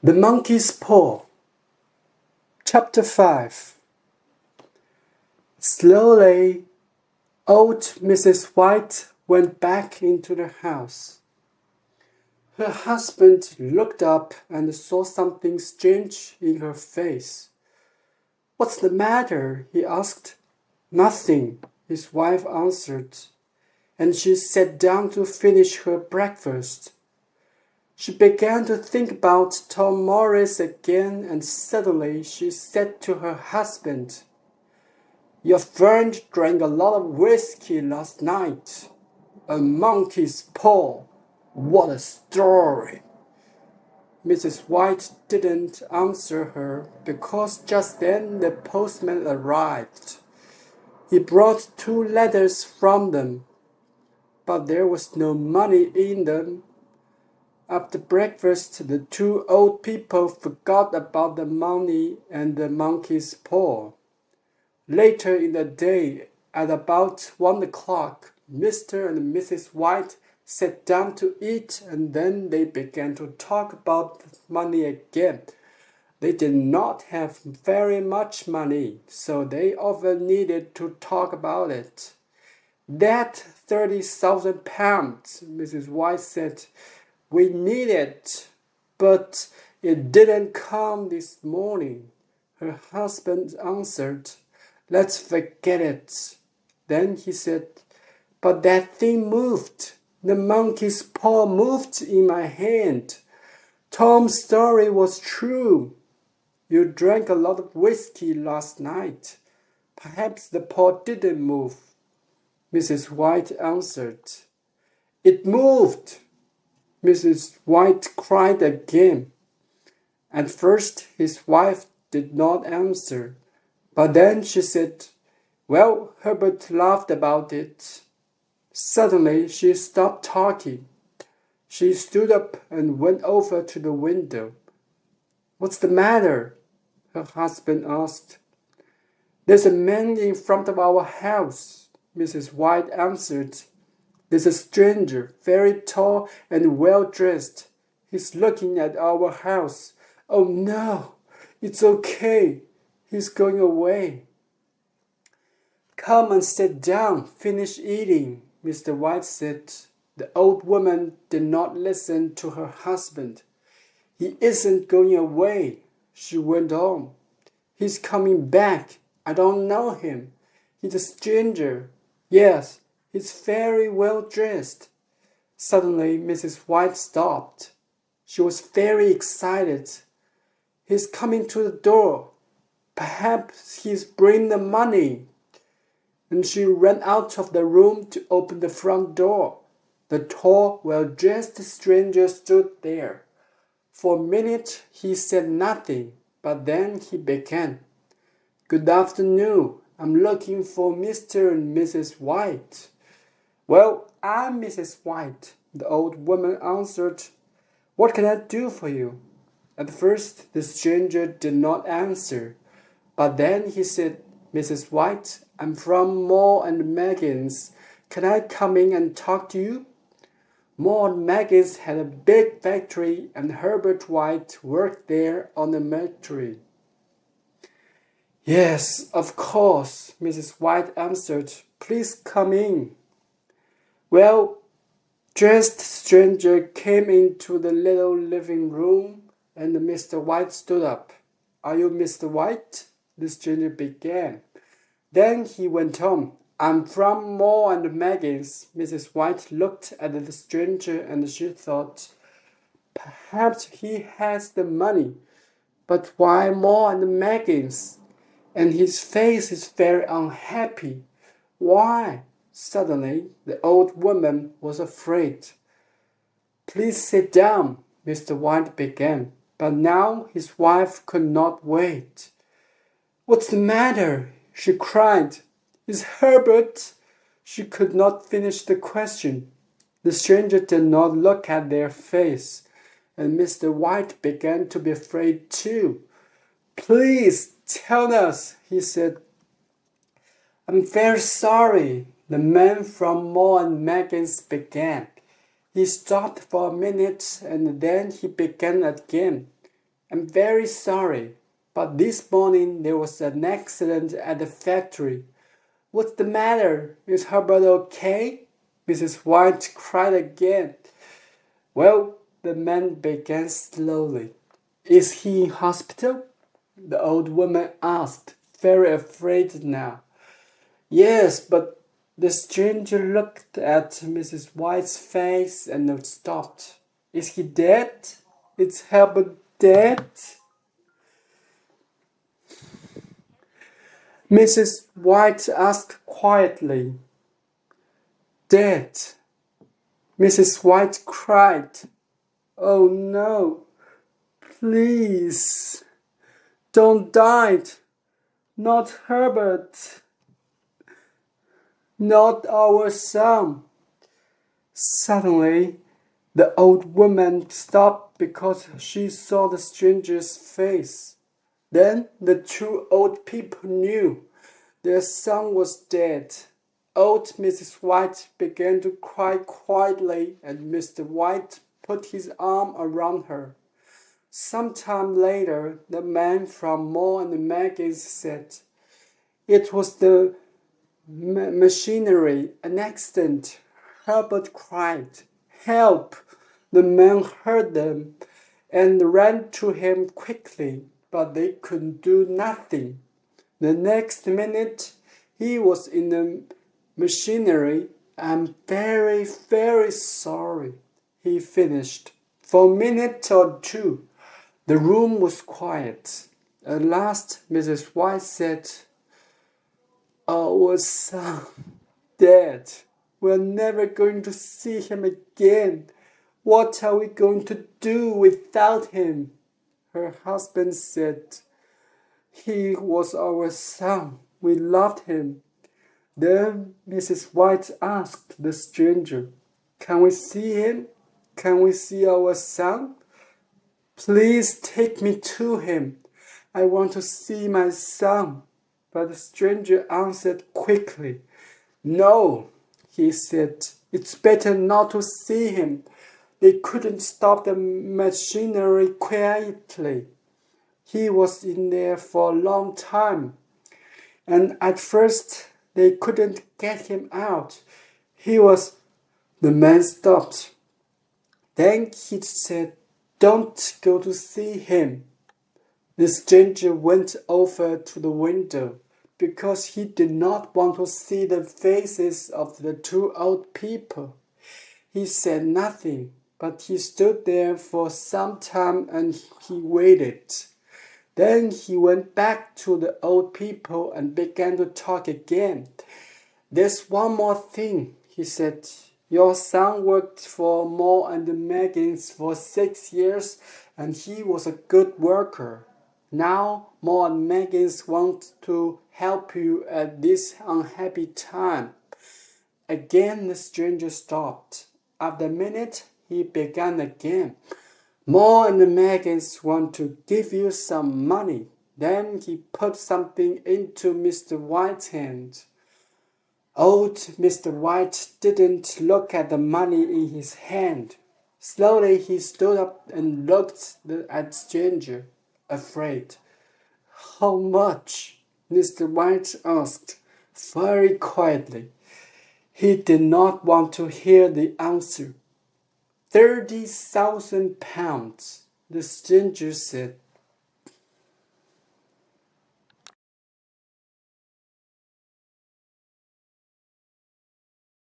The Monkey's Paw. Chapter 5. Slowly, old Mrs. White went back into the house. Her husband looked up and saw something strange in her face. "What's the matter?" he asked. "Nothing," his wife answered, and she sat down to finish her breakfast. She began to think about Tom Morris again, and suddenly she said to her husband, "Your friend drank a lot of whiskey last night. A monkey's paw. What a story!" Mrs. White didn't answer her because just then the postman arrived. He brought 2 letters from them, but there was no money in them. After breakfast, the 2 old people forgot about the money and the monkey's paw. Later in the day, at about 1 o'clock, Mr. and Mrs. White sat down to eat, and then they began to talk about money again. They did not have very much money, so they often needed to talk about it. "That 30,000 pounds, Mrs. White said. "We need it, but it didn't come this morning." Her husband answered, "Let's forget it." Then he said, "But that thing moved. The monkey's paw moved in my hand. Tom's story was true. You drank a lot of whiskey last night. Perhaps the paw didn't move." Mrs. White answered, "It moved." Mrs. White cried again. At first his wife did not answer, but then she said, "Well, Herbert laughed about it." Suddenly she stopped talking. She stood up and went over to the window. "What's the matter?" her husband asked. "There's a man in front of our house," Mrs. White answered. "There's a stranger, very tall and well-dressed. He's looking at our house. Oh no, it's okay. He's going away." "Come and sit down, finish eating," Mr. White said. The old woman did not listen to her husband. "He isn't going away," she went on. "He's coming back. I don't know him. He's a stranger. Yes, he's very well dressed." Suddenly, Mrs. White stopped. She was very excited. "He's coming to the door. Perhaps he's bringing the money." And she ran out of the room to open the front door. The tall, well-dressed stranger stood there. For a minute he said nothing, but then he began. "Good afternoon. I'm looking for Mr. and Mrs. White." "Well, I'm Mrs. White," the old woman answered. "What can I do for you?" At first the stranger did not answer, but then he said, "Mrs. White, I'm from Moore and Meggins. Can I come in and talk to you?" Moore and Meggins had a big factory, and Herbert White worked there on the factory. "Yes, of course," Mrs. White answered. "Please come in." Well-dressed stranger came into the little living room, and Mr. White stood up. "Are you Mr. White?" the stranger began. Then he went on. "I'm from Moore and Meggins." Mrs. White looked at the stranger and she thought, "Perhaps he has the money, but why Moore and Meggins? And his face is very unhappy. Why?" Suddenly, the old woman was afraid. "Please sit down," Mr. White began, but now his wife could not wait. "What's the matter?" she cried. "Is Herbert—" She could not finish the question. The stranger did not look at their face, and Mr. White began to be afraid too. "Please tell us," he said. "I'm very sorry," the man from Moore and Meggins began. He stopped for a minute and then he began again. I'm very sorry, but this morning there was an accident at the factory. What's the matter? Is Herbert okay? Mrs. White cried again. Well, the man began slowly. Is he in hospital? The old woman asked, very afraid now. Yes, but the stranger looked at Mrs. White's face and stopped. Is he dead? Is Herbert dead? Mrs. White asked quietly. Dead? Mrs. White cried. Oh no, please, don't die. Not Herbert. Not our son. Suddenly, the old woman stopped because she saw the stranger's face. Then the two old people knew their son was dead. Old Mrs. White began to cry quietly, and Mr. White put his arm around her. Some time later, the man from Moore and Maggie's said, It was the machinery, an accident. Herbert cried, Help! The man heard them and ran to him quickly, but they could do nothing. The next minute, he was in the machinery. I'm very, very sorry, he finished. For a minute or two, the room was quiet. At last, Mrs. White said, Our son, dead. We're never going to see him again. What are we going to do without him? Her husband said, He was our son. We loved him. Then Mrs. White asked the stranger, Can we see him? Can we see our son? Please take me to him. I want to see my son. But the stranger answered quickly. No, he said. It's better not to see him. They couldn't stop the machinery quietly. He was in there for a long time. And at first, they couldn't get him out. The man stopped. Then he said, Don't go to see him. The stranger went over to the window because he did not want to see the faces of the two old people. He said nothing, but he stood there for some time and he waited. Then he went back to the old people and began to talk again. There's one more thing, he said. Your son worked for Moore and Maggins for 6 years and he was a good worker. Now Moore and Maggins want to help you at this unhappy time. Again the stranger stopped. After a minute, he began again. Moore and Maggins want to give you some money. Then he put something into Mr. White's hand. Old Mr. White didn't look at the money in his hand. Slowly he stood up and looked at the stranger, afraid. How much? Mr. White asked, very quietly. He did not want to hear the answer. 30,000 pounds, the stranger said.